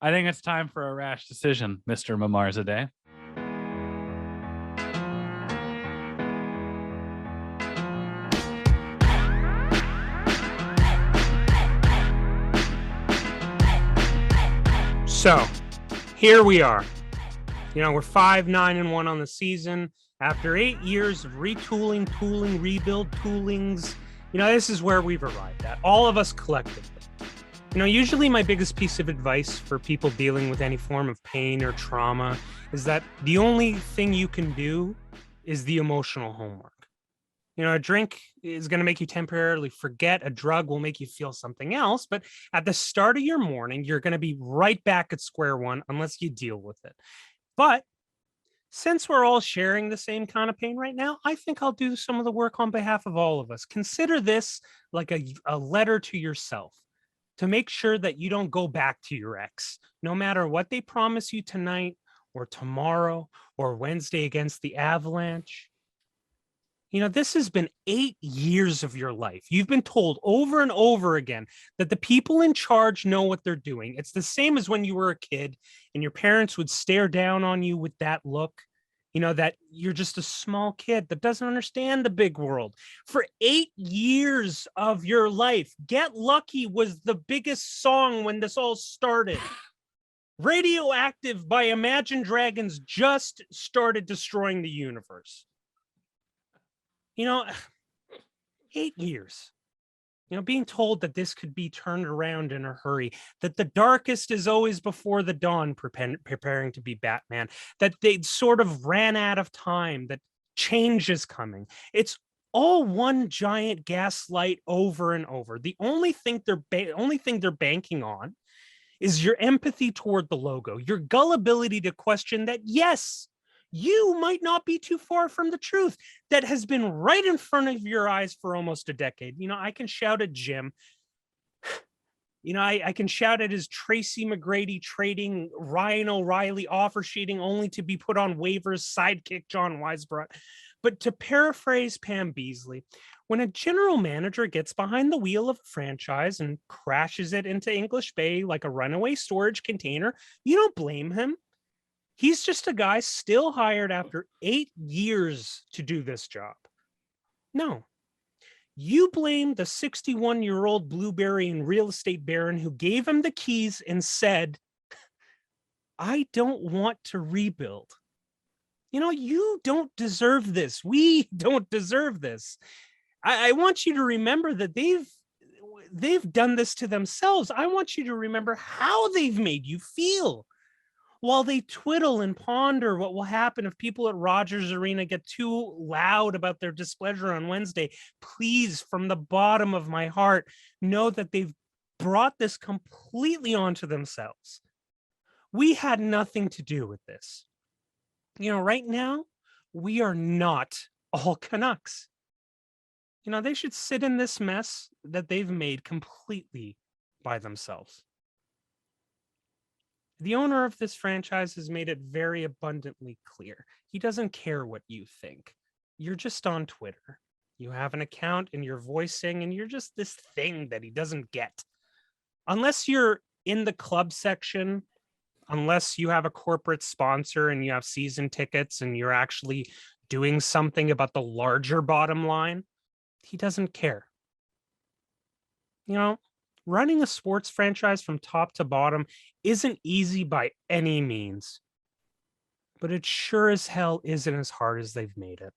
I think it's time for a rash decision, Mr. Mamarzadeh. So here we are. We're 5-9-1 on the season. After 8 years of retooling, tooling, rebuild, toolings, this is where we've arrived at, all of us collectively. Usually my biggest piece of advice for people dealing with any form of pain or trauma is that the only thing you can do is the emotional homework. A drink is going to make you temporarily forget. A drug will make you feel something else. But at the start of your morning, you're going to be right back at square one unless you deal with it. But since we're all sharing the same kind of pain right now, I think I'll do some of the work on behalf of all of us. Consider this like a letter to yourself to make sure that you don't go back to your ex, no matter what they promise you tonight or tomorrow or Wednesday against the Avalanche. This has been 8 years of your life. You've been told over and over again that the people in charge know what they're doing. It's the same as when you were a kid and your parents would stare down on you with that look, that you're just a small kid that doesn't understand the big world. For 8 years of your life, Get Lucky was the biggest song when this all started. Radioactive by Imagine Dragons just started destroying the universe. 8 years, being told that this could be turned around in a hurry, that the darkest is always before the dawn, preparing to be Batman, that they sort of ran out of time, that change is coming. It's all one giant gaslight over and over. The only thing they're banking on is your empathy toward the logo, your gullibility to question that, yes, you might not be too far from the truth that has been right in front of your eyes for almost a decade. I can shout at Jim. I can shout at his Tracy McGrady trading Ryan O'Reilly offer sheeting only to be put on waivers sidekick John Weisbrot. But to paraphrase Pam Beasley, when a general manager gets behind the wheel of a franchise and crashes it into English Bay like a runaway storage container, you don't blame him. He's just a guy still hired after 8 years to do this job. No, you blame the 61-year-old blueberry and real estate baron who gave him the keys and said, I don't want to rebuild. You don't deserve this. We don't deserve this. I want you to remember that they've done this to themselves. I want you to remember how they've made you feel. While they twiddle and ponder what will happen if people at Rogers Arena get too loud about their displeasure on Wednesday, please, from the bottom of my heart, know that they've brought this completely onto themselves. We had nothing to do with this. Right now, we are not all Canucks. They should sit in this mess that they've made completely by themselves. The owner of this franchise has made it very abundantly clear. He doesn't care what you think. You're just on Twitter. You have an account and you're voicing and you're just this thing that he doesn't get. Unless you're in the club section, unless you have a corporate sponsor and you have season tickets and you're actually doing something about the larger bottom line, he doesn't care. Running a sports franchise from top to bottom isn't easy by any means, but it sure as hell isn't as hard as they've made it.